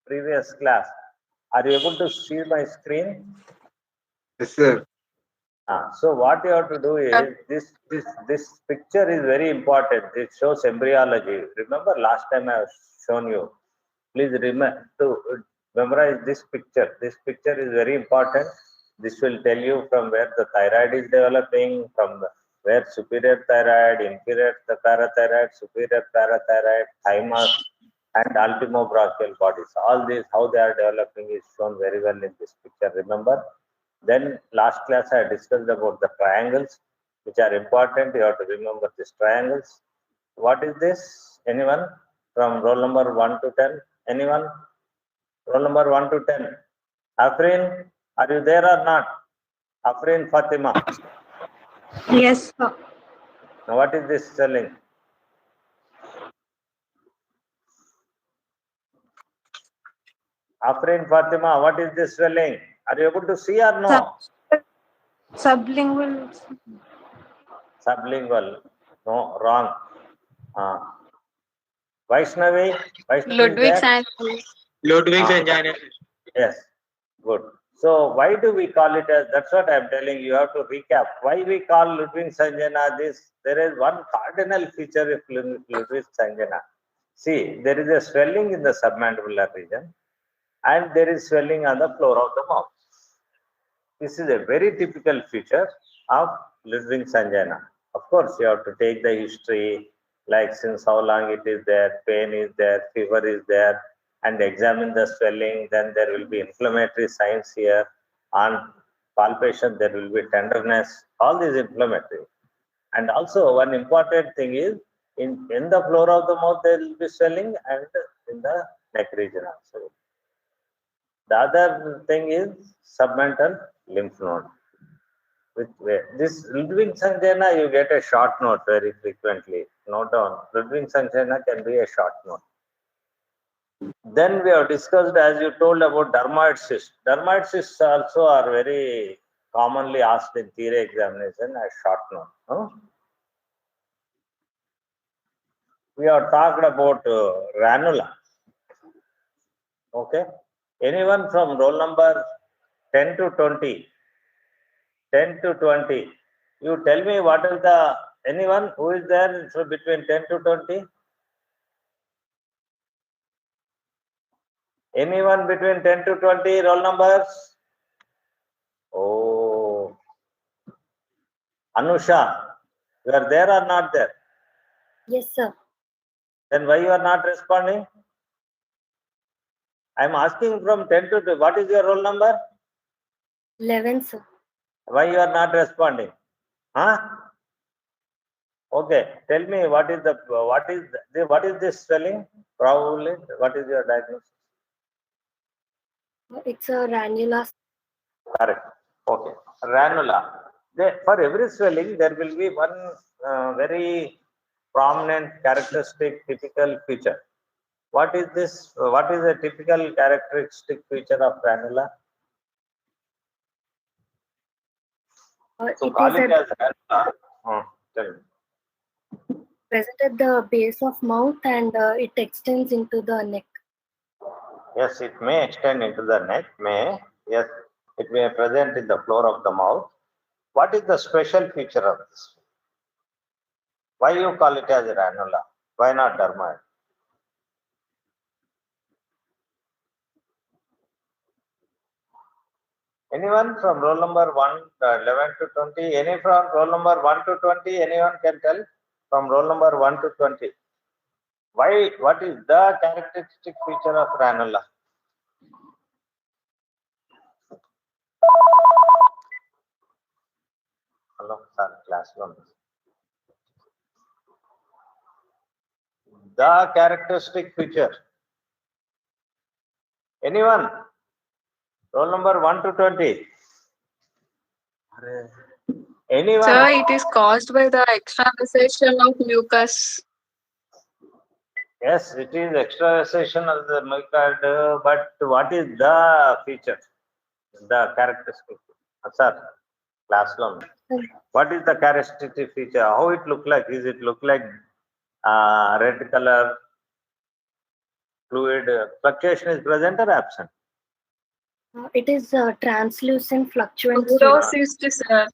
previous class. Are you able to see my screen? Yes, sir. So what you have to do is this picture is very important. It shows embryology. Remember last time I have shown you. Please remember to memorize this picture. This picture is very important. This will tell you from where the thyroid is developing, where superior thyroid, inferior parathyroid, superior parathyroid, thymus, and ultimobranchial bodies. All these, how they are developing, is shown very well in this picture. Remember? Then last class I discussed about the triangles, which are important. You have to remember these triangles. What is this? Anyone from roll number 1 to 10? Anyone? Roll number 1 to 10. Afrin, are you there or not? Afrin Fatima. Yes, sir. Now what is this spelling? Afrin Fatima, what is this spelling? Are you able to see or no? Sublingual. Sublingual. No, wrong. Vaishnavi? Vaishnavi Ludwig's there? and Ludwig's angina. Yes, good. So why do we call it as, that's what I'm telling you, you have to recap. Why we call Ludwig's angina this? There is one cardinal feature of Ludwig's angina. See, there is a swelling in the submandibular region and there is swelling on the floor of the mouth. This is a very typical feature of Ludwig's angina. Of course, you have to take the history, like since how long it is there, pain is there, fever is there, and examine the swelling. Then there will be inflammatory signs here. On palpation, there will be tenderness. All these inflammatory. And also, one important thing is in the floor of the mouth there will be swelling, and in the neck region also. The other thing is submental lymph node. With this Ludwig's angina, you get a short note very frequently. Note down. Ludwig's angina can be a short note. Then we have discussed, as you told, about dermoid cysts. Dermoid cysts also are very commonly asked in theory examination as short note. No? We have talked about ranula. Okay. Anyone from roll number 10 to 20? 10 to 20. You tell me what is the, anyone who is there between 10 to 20? Anyone between 10 to 20 roll numbers? Oh. Anusha, you are there or not there? Yes, sir. Then why you are not responding? I am asking from 10 to 20. What is your roll number? 11, sir. Why you are not responding? Huh? Okay, tell me what is this spelling? Probably, what is your diagnosis? It's a ranula. Correct. Okay, ranula. For every swelling, there will be one very prominent, characteristic, typical feature. What is this? What is a typical characteristic feature of ranula? So call it as ranula. Tell me. Present at the base of mouth and it extends into the neck. Yes, it may extend into the neck. Yes, it may present in the floor of the mouth. What is the special feature of this? Why you call it as ranula? Why not dermoid? Anyone from roll number 11 to 20? Any from roll number 1 to 20? Anyone can tell from roll number 1 to 20? Why? What is the characteristic feature of ranula? Hello, sir, class 1. The characteristic feature. Anyone? Roll number 1 to 20. Anyone? sir, it is caused by the extravasation of mucus. Yes, it is extravasation of the mucoid, but what is the feature? The characteristic. Sir, class 1. What is the characteristic feature? How it look like? Is it look like red color, fluid fluctuation is present or absent? It is translucent fluctuant. Pseudocyst, sir.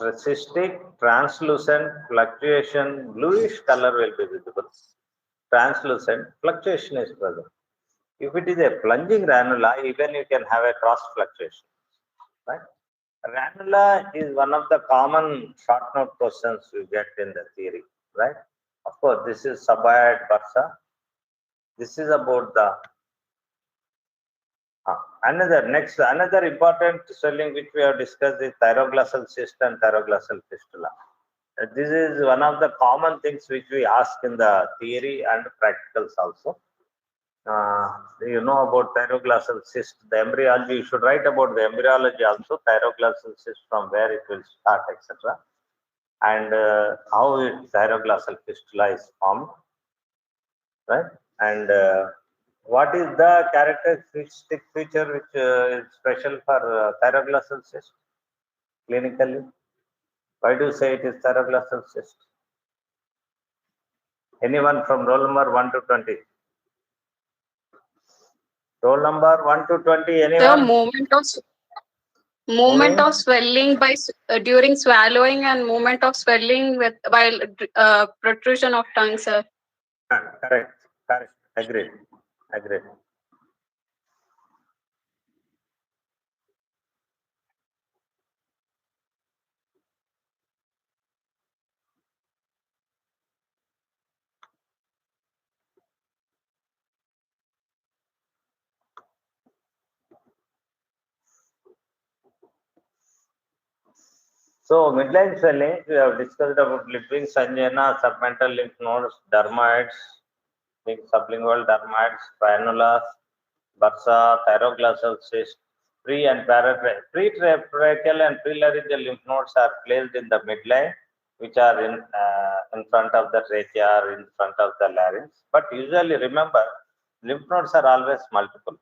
Cystic, translucent, fluctuation, bluish color will be visible. Translucent, fluctuation is present. If it is a plunging ranula, even you can have a cross fluctuation, right? Ranula is one of the common short note questions you get in the theory, right? Of course, this is suboid bursa. This is about the another important swelling which we have discussed is thyroglossal cyst and thyroglossal fistula. This is one of the common things which we ask in the theory and practicals also. You know about thyroglossal cyst, the embryology, you should write about the embryology also, thyroglossal cyst, from where it will start, etc. And how thyroglossal fistula is formed, right? And what is the characteristic feature which is special for thyroglossal cyst clinically? Why do you say it is thyroglossal cyst? Anyone from roll number 1 to 20? Roll number 1 to 20, The anyone? movement of swelling by during swallowing and movement of swelling with while protrusion of tongue, sir. Correct. Agreed. So midline swelling, we have discussed about Liebowitz angina, submental lymph nodes, dermoids, sublingual dermoids, granulas, bursa, thyroglossal cyst. Pre and pretracheal and prelaryngeal lymph nodes are placed in the midline, which are in front of the trachea or in front of the larynx. But usually remember, lymph nodes are always multiple.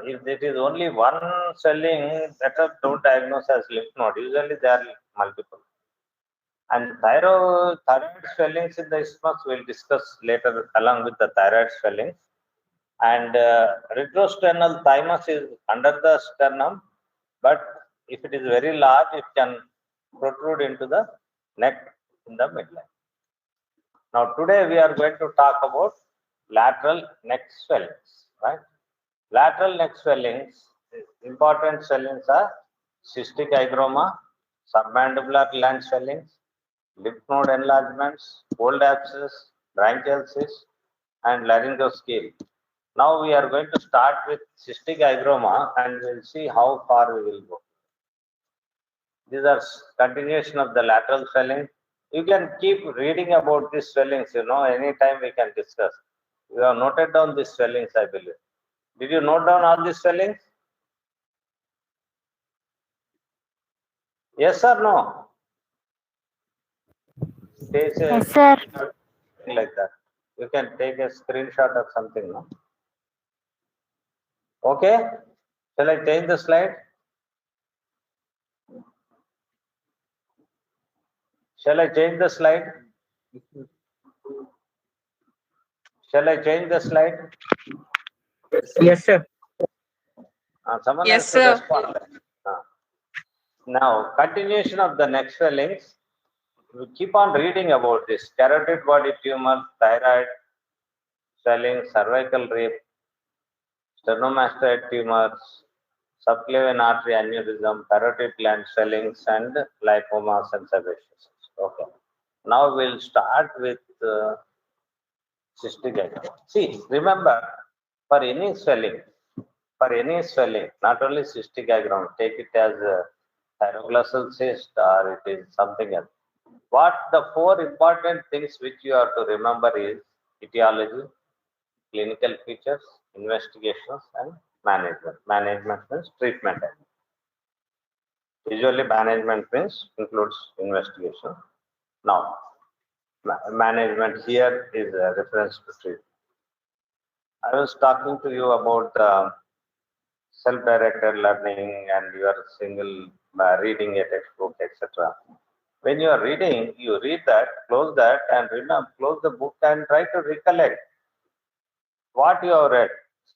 If it is only one swelling, better don't diagnose as lymph node. Usually they are multiple. And thyroid swellings in the isthmus we'll discuss later along with the thyroid swellings. And retrosternal thymus is under the sternum, but if it is very large, it can protrude into the neck in the midline. Now today we are going to talk about lateral neck swellings, right? Lateral neck swellings, important swellings are cystic hygroma, submandibular gland swellings, lymph node enlargements, cold abscess, branchial cyst, and laryngoscale. Now we are going to start with cystic hygroma and we'll see how far we will go. These are continuation of the lateral swelling. You can keep reading about these swellings, anytime we can discuss. You have noted down these swellings, I believe. Did you note down all these swellings? Yes or no? Yes, sir. Like that. You can take a screenshot or something, no? Okay. Shall I change the slide? Shall I change the slide? Shall I change the slide? Yes, sir. Someone Yes, has to sir. respond. Now, continuation of the neck swellings. We keep on reading about this carotid body tumor, thyroid swelling, cervical rib, sternomastoid tumors, subclavian artery aneurysm, carotid gland swellings, and lipomas and sebaceous. Okay. Now we'll start with cystic hygroma. See, remember, for any swelling, not only cystic hygroma, take it as a thyroglossal cyst or it is something else. What the four important things which you have to remember is etiology, clinical features, investigations, and management. Management means treatment. Usually management means includes investigation. Now, management here is a reference to treatment. I was talking to you about self-directed learning and your single reading a textbook, etc. When you are reading, you read that, close that, and close the book and try to recollect. what you have read.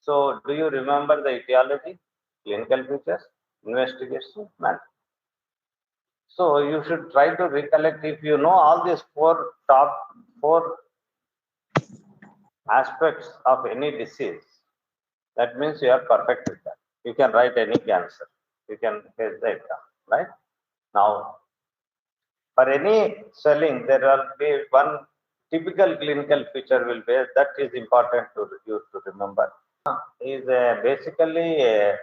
So, do you remember the etiology, clinical features, investigation, management? So, you should try to recollect. If you know all these top four aspects of any disease, that means you are perfect with that. You can write any cancer. You can face the exam, right? Now, for any swelling, there will be one typical clinical feature will be that is important to you to remember. Is basically a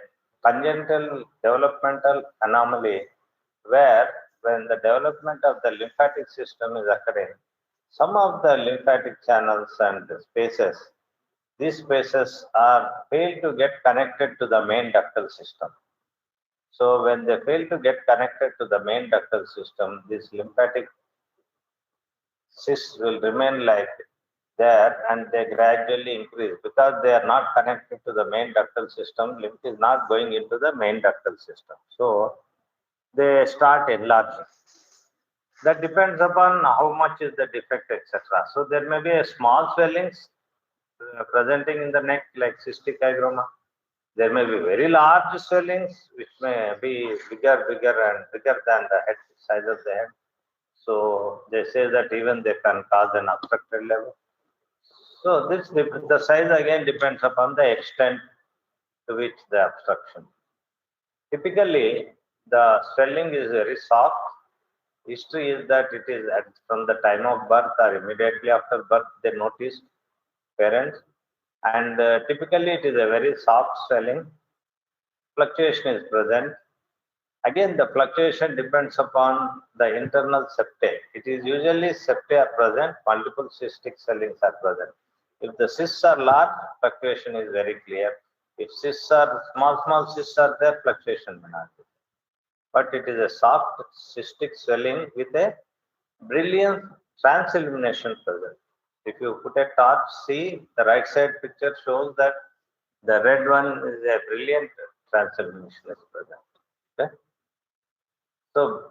congenital developmental anomaly where when the development of the lymphatic system is occurring, some of the lymphatic channels and spaces, these spaces are failed to get connected to the main ductal system. So when they fail to get connected to the main ductal system, this lymphatic cysts will remain like there and they gradually increase because they are not connected to the main ductal system. Lymph is not going into the main ductal system. So they start enlarging. That depends upon how much is the defect, etc. So there may be a small swellings presenting in the neck like cystic hygroma. There may be very large swellings which may be bigger and bigger than the head size of the head. So they say that even they can cause an obstructed level. So this the size again depends upon the extent to which the obstruction. Typically, the swelling is very soft. History is that it is from the time of birth or immediately after birth they notice parents, and typically it is a very soft swelling. Fluctuation is present. Again, the fluctuation depends upon the internal septae. It is usually septae are present, multiple cystic swellings are present. If the cysts are large, fluctuation is very clear. If cysts are small cysts are there, fluctuation may not be. But it is a soft cystic swelling with a brilliant transillumination present. If you put a torch, see the right side picture shows that the red one is a brilliant transillumination is present. Okay. So,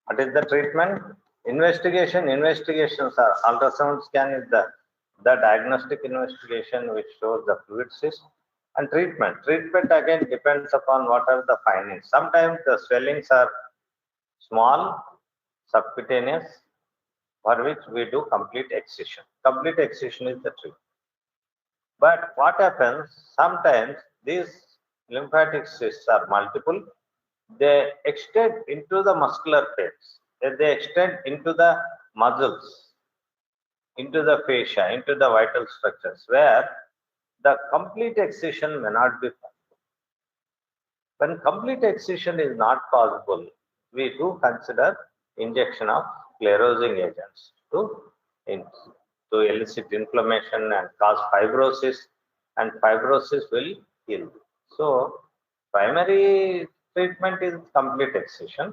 what is the treatment? Investigations are ultrasound scan is the diagnostic investigation which shows the fluid cyst, and treatment. Treatment again depends upon what are the findings. Sometimes the swellings are small, subcutaneous, for which we do complete excision. Complete excision is the treatment. But what happens? Sometimes these lymphatic cysts are multiple. They extend into the muscular plates. They extend into the muscles, into the fascia, into the vital structures, where the complete excision may not be possible. When complete excision is not possible, we do consider injection of sclerosing agents to elicit inflammation and cause fibrosis, and fibrosis will heal. So, primary treatment is complete excision,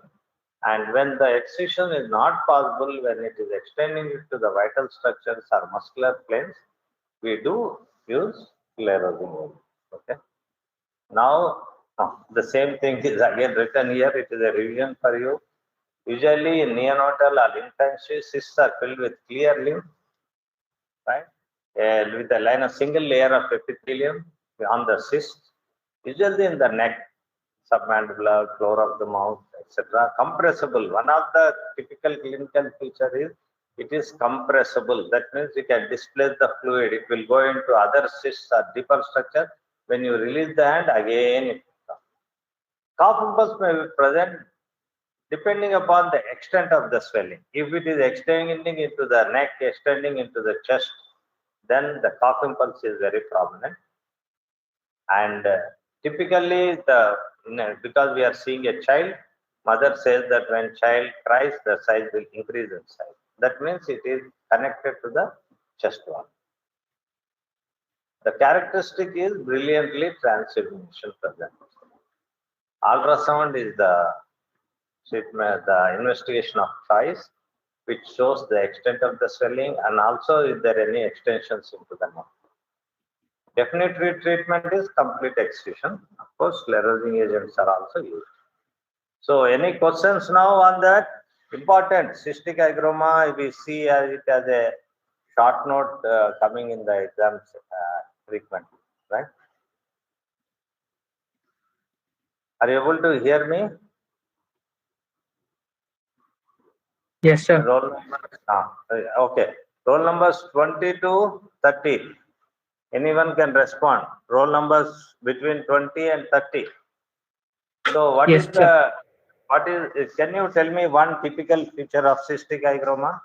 and when the excision is not possible, when it is extending into the vital structures or muscular planes, we do use sclerosing agent. Okay. Now, the same thing is again written here. It is a revision for you. Usually, in neonatal or infancy, cysts are filled with clear lymph, right? With a single layer of epithelium on the cyst, usually in the neck, submandibular, floor of the mouth, etc. Compressible. One of the typical clinical feature is it is compressible. That means you can displace the fluid. It will go into other cysts or deeper structure. When you release the hand, again it will come. Cough impulse may be present depending upon the extent of the swelling. If it is extending into the neck, extending into the chest, then the cough impulse is very prominent. And typically, because we are seeing a child, mother says that when child cries, the size will increase in size. That means it is connected to the chest wall. The characteristic is brilliantly transillumination present. Ultrasound is the investigation of choice, which shows the extent of the swelling and also if there are any extensions into the neck. Definite treatment is complete excision. Of course, sclerosing agents are also used. So, any questions now on that? Important cystic hygroma, we see it as a short note coming in the exams frequently, right? Are you able to hear me? Yes, sir. Roll number, okay. Roll numbers 20 to 30. Anyone can respond. Roll numbers between 20 and 30. So what Yes, is sir. can you tell me one typical feature of cystic hygroma?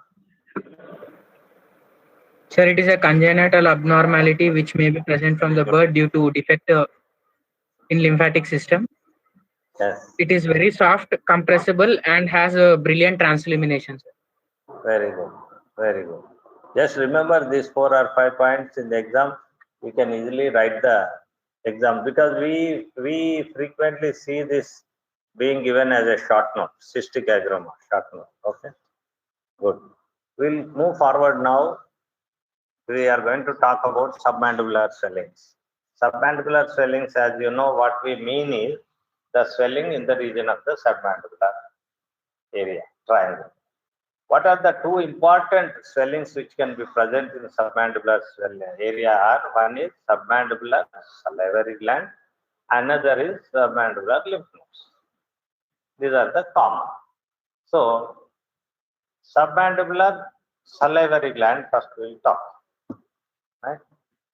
Sir, it is a congenital abnormality which may be present from the birth due to defect in lymphatic system. Yes, It is very soft, compressible, and has a brilliant transillumination, sir. very good, very good. Just remember these 4 or 5 points in the exam. You can easily write the exam because we frequently see this being given as a short note, cystic hygroma, short note. Okay, good. We'll move forward now. We are going to talk about submandibular swellings. Submandibular swellings, as you know, what we mean is the swelling in the region of the submandibular area, triangle. What are the two important swellings which can be present in the submandibular area are, one is submandibular salivary gland, another is submandibular lymph nodes. These are the common. So, submandibular salivary gland, first we will talk. Right?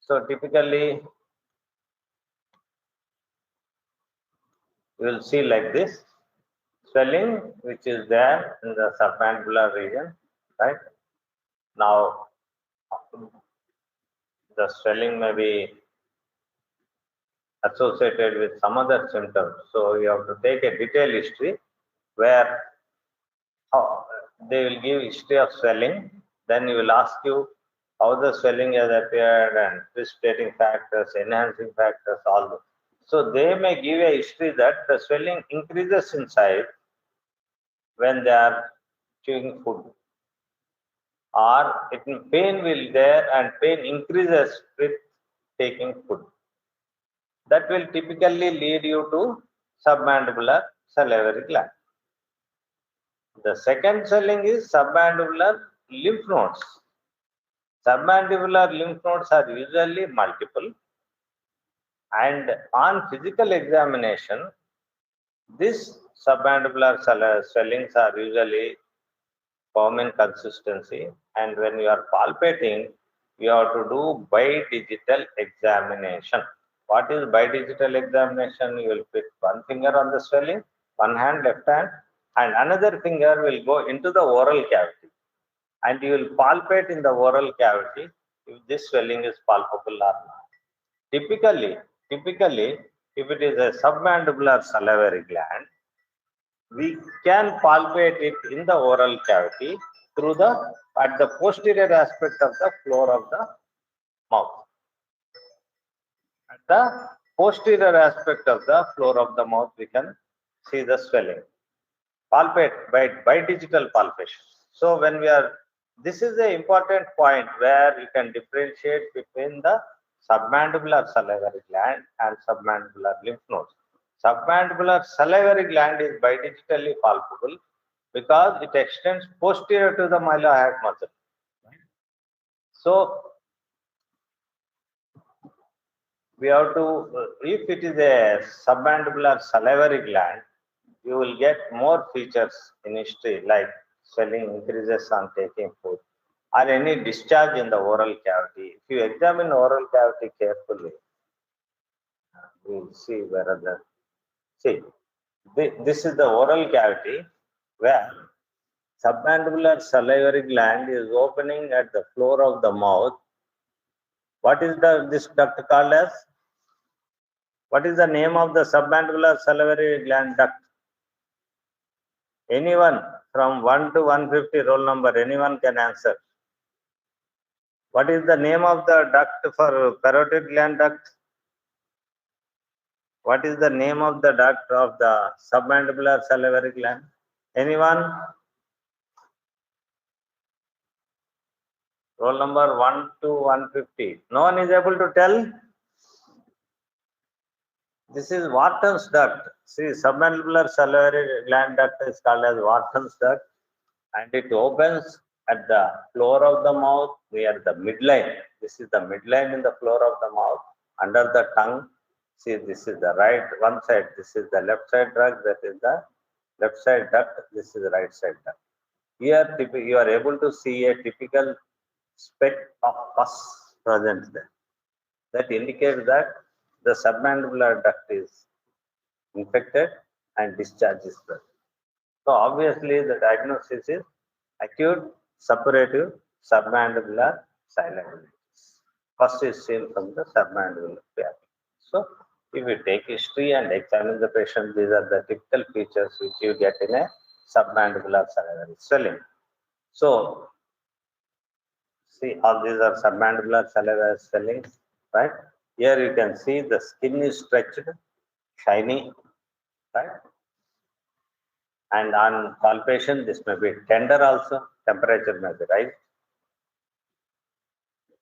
So, typically, you will see like this swelling which is there in the submandibular region, right? Now, the swelling may be associated with some other symptoms. So you have to take a detailed history where they will give history of swelling. Then you will ask you how the swelling has appeared and precipitating factors, enhancing factors, all those. So they may give a history that the swelling increases in size when they are chewing food, or pain will there and pain increases with taking food. That will typically lead you to submandibular salivary gland. The second swelling is submandibular lymph nodes. Submandibular lymph nodes are usually multiple, and on physical examination, these submandibular swellings are usually firm in consistency, and when you are palpating, you have to do bidigital examination. What is bidigital examination? You will put one finger on the swelling, one hand, left hand, and another finger will go into the oral cavity. And you will palpate in the oral cavity if this swelling is palpable or not. Typically, if it is a submandibular salivary gland, we can palpate it in the oral cavity through at the posterior aspect of the floor of the mouth. At the posterior aspect of the floor of the mouth, we can see the swelling. Palpate by digital palpation. So when this is the important point where you can differentiate between the submandibular salivary gland and submandibular lymph nodes. Submandibular salivary gland is bidigitally palpable because it extends posterior to the mylohyoid muscle. So we have to, if it is a submandibular salivary gland, you will get more features in history like swelling increases on taking food or any discharge in the oral cavity. If you examine oral cavity carefully, we will see this is the oral cavity where submandibular salivary gland is opening at the floor of the mouth. What is this duct called as? What is the name of the submandibular salivary gland duct? Anyone from 1 to 150 roll number, anyone can answer. What is the name of the duct for carotid gland duct? What is the name of the duct of the submandibular salivary gland? Anyone? Roll number 1 to 150. No one is able to tell? This is Wharton's duct. See, submandibular salivary gland duct is called as Wharton's duct, and it opens at the floor of the mouth, near the midline. This is the midline in the floor of the mouth, under the tongue. See, this is the right one side, this is the left side duct, that is the left side duct, this is the right side duct. Here you are able to see a typical speck of pus present there. That indicates that the submandibular duct is infected and discharge is present. So obviously the diagnosis is acute suppurative submandibular sialadenitis. First is seen from the submandibular cavity. So if you take history and examine the patient, these are the typical features which you get in a submandibular salivary swelling. So see, all these are submandibular salivary swellings, right? Here you can see the skin is stretched, shiny, right? And on palpation, this may be tender also, temperature may be right.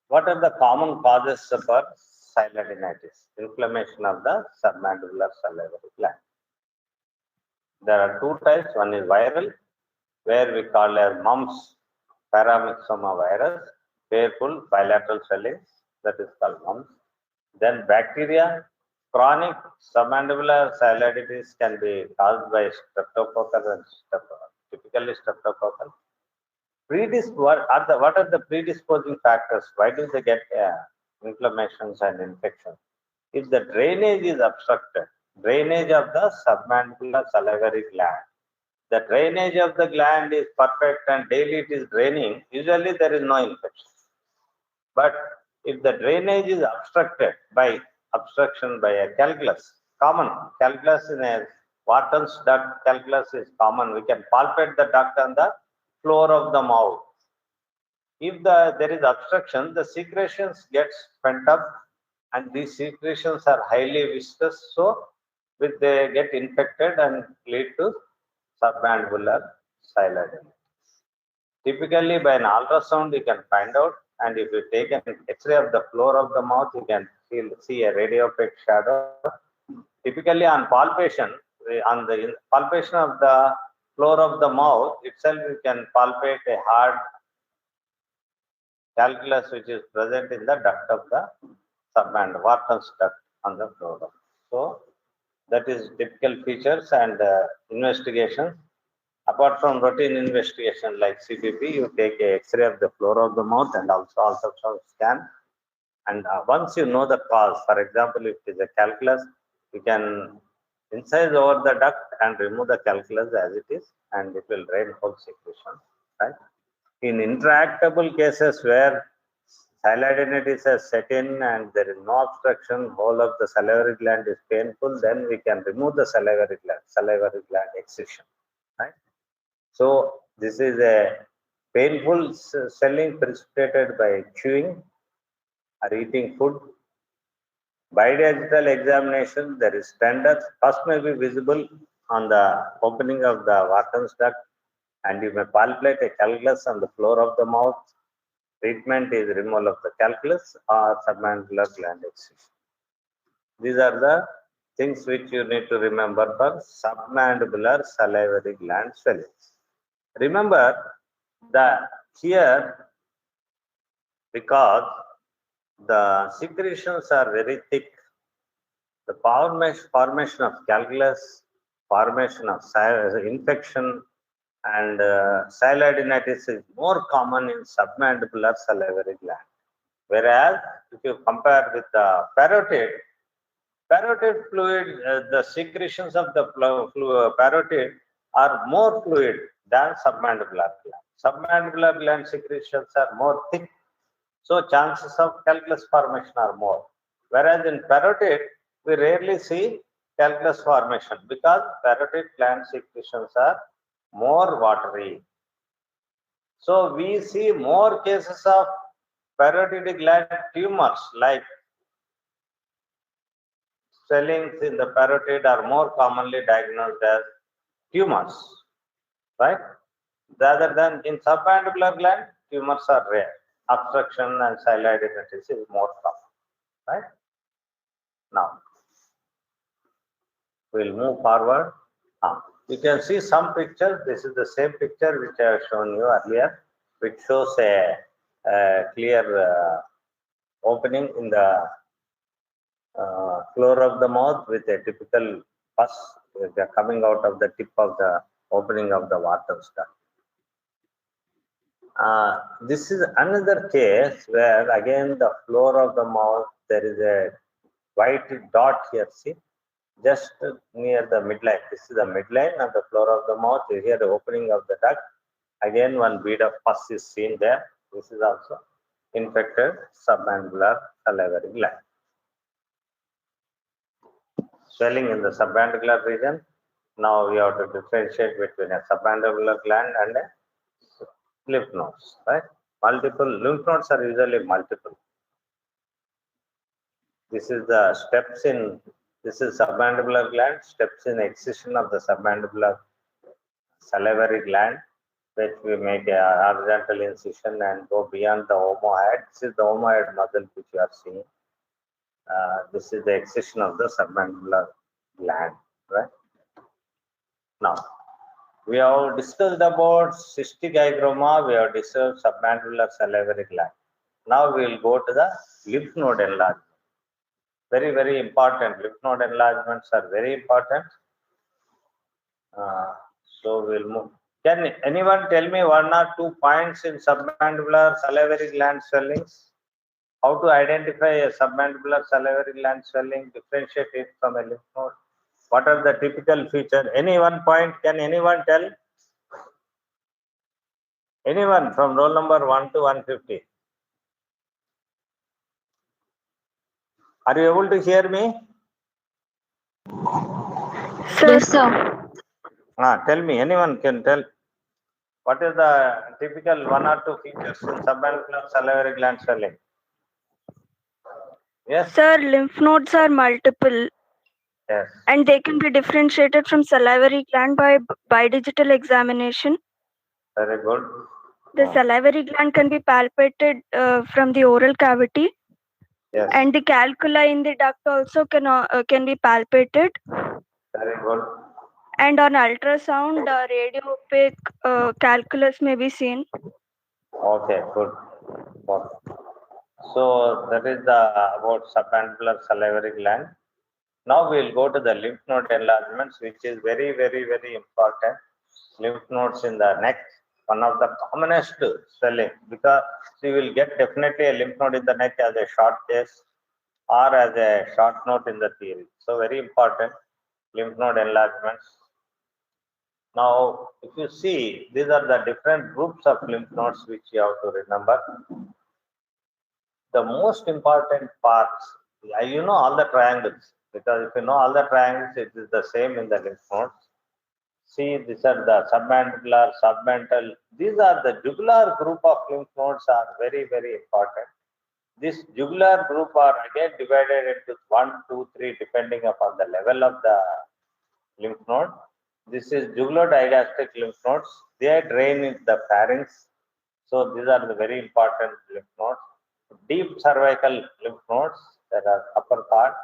What are the common causes for sialadenitis? Inflammation of the submandibular salivary gland. There are two types. One is viral, where we call as mumps, paramyxoma virus, painful bilateral swellings, that is called mumps. Then bacteria, chronic submandibular sialadenitis can be caused by streptococcal and typically streptococcal. What are the predisposing factors? Why do they get inflammations and infections? If the drainage is obstructed, drainage of the submandibular salivary gland, the drainage of the gland is perfect and daily it is draining, usually there is no infection. But if the drainage is obstructed by obstruction by a calculus, common calculus in a Wharton's duct, calculus is common. We can palpate the duct on the floor of the mouth. If there is obstruction, the secretions gets pent up, and these secretions are highly viscous, so they get infected and lead to submandibular sialadenitis. Typically, by an ultrasound, you can find out, and if you take an X-ray of the floor of the mouth, you can see a radiopaque shadow. Typically, on palpation, on the palpation of the floor of the mouth itself, you can palpate a hard calculus which is present in the duct of the submandibular, Wharton's duct on the floor. So that is typical features and investigations. Apart from routine investigation like CBP, you take a X-ray of the floor of the mouth and also ultrasound scan. And once you know the cause, for example, if it is a calculus, you can incise over the duct and remove the calculus as it is, and it will drain whole secretion. Right? In intractable cases where sialadenitis has set in and there is no obstruction, whole of the salivary gland is painful, then we can remove the salivary gland excision. Right? So this is a painful swelling precipitated by chewing or eating food. Bidigital examination, there is tender. First may be visible on the opening of the Wharton's duct, and you may palpate a calculus on the floor of the mouth. Treatment is removal of the calculus or submandibular gland excision. These are the things which you need to remember for submandibular salivary gland swellings. Remember that here, because the secretions are very thick, the formation of calculus, formation of infection, and sialadenitis is more common in submandibular salivary gland. Whereas if you compare with the parotid fluid, the secretions of the parotid are more fluid than submandibular gland. Submandibular gland secretions are more thick, so chances of calculus formation are more. Whereas in parotid, we rarely see calculus formation because parotid gland secretions are more watery. So we see more cases of parotid gland tumors, like swellings in the parotid are more commonly diagnosed as tumors, right? Rather than in submandibular gland, tumors are rare. Obstruction and sialadenitis is more common, right? Now, we'll move forward. You can see some pictures. This is the same picture which I have shown you earlier. which shows a clear opening in the floor of the mouth with a typical pus coming out of the tip of the opening of the water duct. This is another case where again the floor of the mouth, there is a white dot here, see, just near the midline. This is the midline of the floor of the mouth. Here the opening of the duct. Again, one bead of pus is seen there. This is also infected submandibular salivary gland. Swelling in the submandibular region. Now we have to differentiate between a submandibular gland and a lymph nodes, right? Multiple lymph nodes are usually multiple. This is the steps in, this is submandibular gland, steps in excision of the submandibular salivary gland, which we make a horizontal incision and go beyond the omohyoid. This is the omohyoid muscle which you are seeing. This is the excision of the submandibular gland, right? Now, we have discussed about cystic hygroma, we have discussed submandibular salivary gland. Now we will go to the lymph node enlargement. Very, very important. Lymph node enlargements are very important. So we'll move. Can anyone tell me 1 or 2 points in submandibular salivary gland swellings? How to identify a submandibular salivary gland swelling, differentiate it from a lymph node? What are the typical features? Any 1 point, can anyone tell? Anyone from roll number 1 to 150? Are you able to hear me? Yes, sir. Tell me, anyone can tell. What is the typical 1 or 2 features in submandibular salivary gland swelling? Yes? Sir, lymph nodes are multiple Yes. and they can be differentiated from salivary gland by bidigital examination. Very good. The salivary gland can be palpated from the oral cavity. Yes. And the calculi in the duct also can be palpated. Very good. And on ultrasound, radio-opaque calculus may be seen. Okay, good. Okay. So that is the about submandibular salivary gland. Now we will go to the lymph node enlargements, which is very, very, very important. Lymph nodes in the neck, one of the commonest swelling, because you will get definitely a lymph node in the neck as a short case or as a short note in the theory. So very important, lymph node enlargements. Now, if you see, these are the different groups of lymph nodes which you have to remember. The most important parts, you know all the triangles, because if you know all the triangles, it is the same in the lymph nodes. See, these are the submandibular, submental. These are the jugular group of lymph nodes are very, very important. This jugular group are again divided into 1, 2, 3, depending upon the level of the lymph node. This is jugulo-digastric lymph nodes. They drain into the pharynx. So these are the very important lymph nodes. Deep cervical lymph nodes, that are upper part.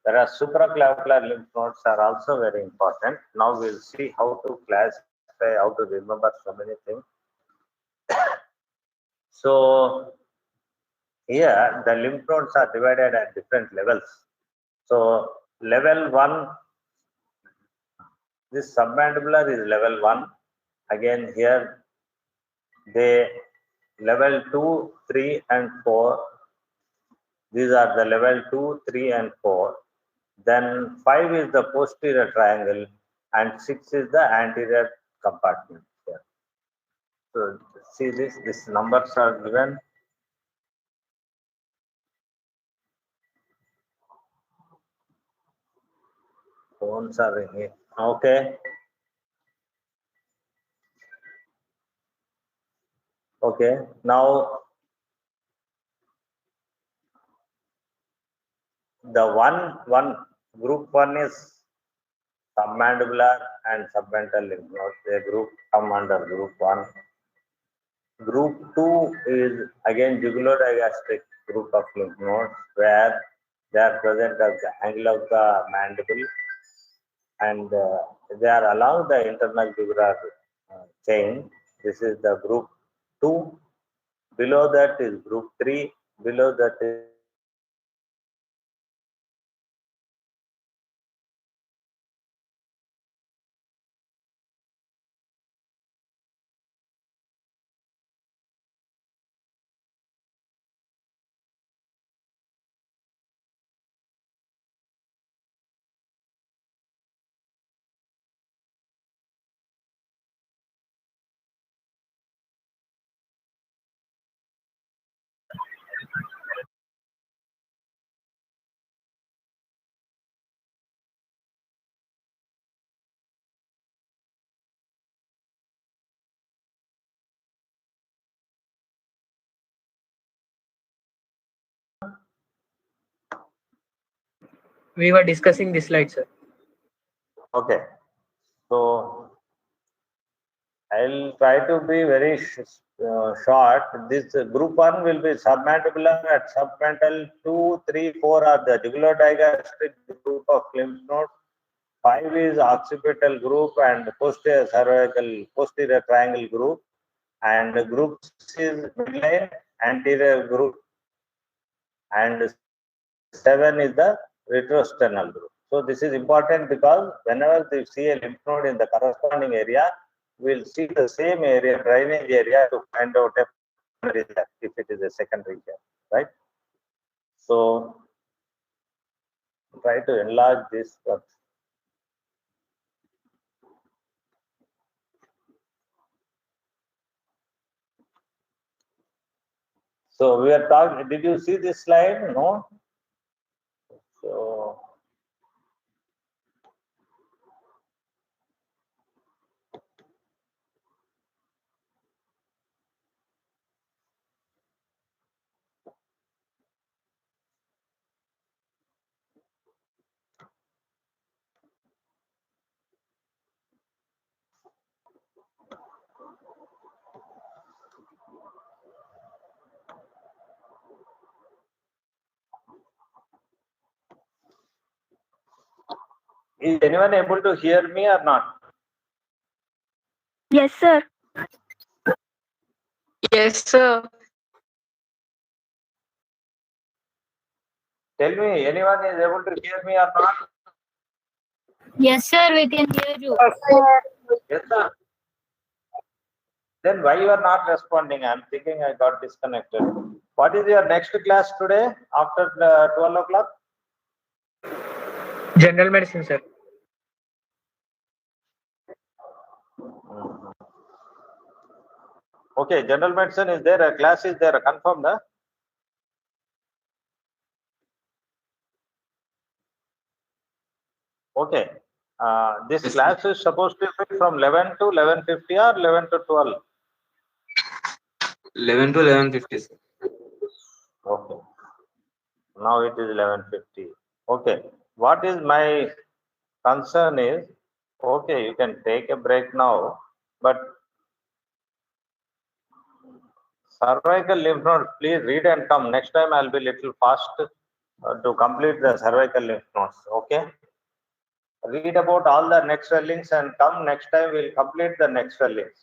There are supraclavicular lymph nodes are also very important. Now we'll see how to classify, how to remember so many things. So here the lymph nodes are divided at different levels. So level 1, this submandibular is level 1. Again here they level 2, 3 and 4. These are the level 2, 3 and 4. Then 5 is the posterior triangle and 6 is the anterior compartment here. So see this, these numbers are given. Phones are ringing. Okay. Okay. Now the group 1 is submandibular and submental lymph nodes. They come under group 1. Group 2 is again jugulo-digastric group of lymph nodes where they are present at the angle of the mandible and they are along the internal jugular chain. This is the group 2. Below that is group 3. Below that is We were discussing this slide, sir. okay. So I'll try to be very short. This group 1 will be submandibular and submental. 2, 3, 4 are the jugular-digastric group of lymph nodes. 5 is occipital group and posterior cervical posterior triangle group. And group 6 is midline anterior group. And 7 is the retrosternal group. So this is important because whenever you see a lymph node in the corresponding area, we'll see the same area, drainage area, to find out if it is a secondary here, right? So try to enlarge this. So we are talking, did you see this slide? No? So is anyone able to hear me or not? Yes, sir. Yes, sir. Tell me, anyone is able to hear me or not? Yes, sir, we can hear you. Yes, sir. Then why you are not responding? I'm thinking I got disconnected. What is your next class today after 12 o'clock? General medicine, sir. Okay, general medicine is there, a class is there, confirmed? Huh? Okay, this class is supposed to be from 11 to 11:50 or 11 to 12? 11 to 11:50, sir. Okay, now it is 11:50. Okay, what is my concern is, okay, you can take a break now, but cervical lymph nodes, please read and come. Next time I'll be little fast to complete the cervical lymph nodes, okay? Read about all the neck swellings and come next time we'll complete the neck swellings.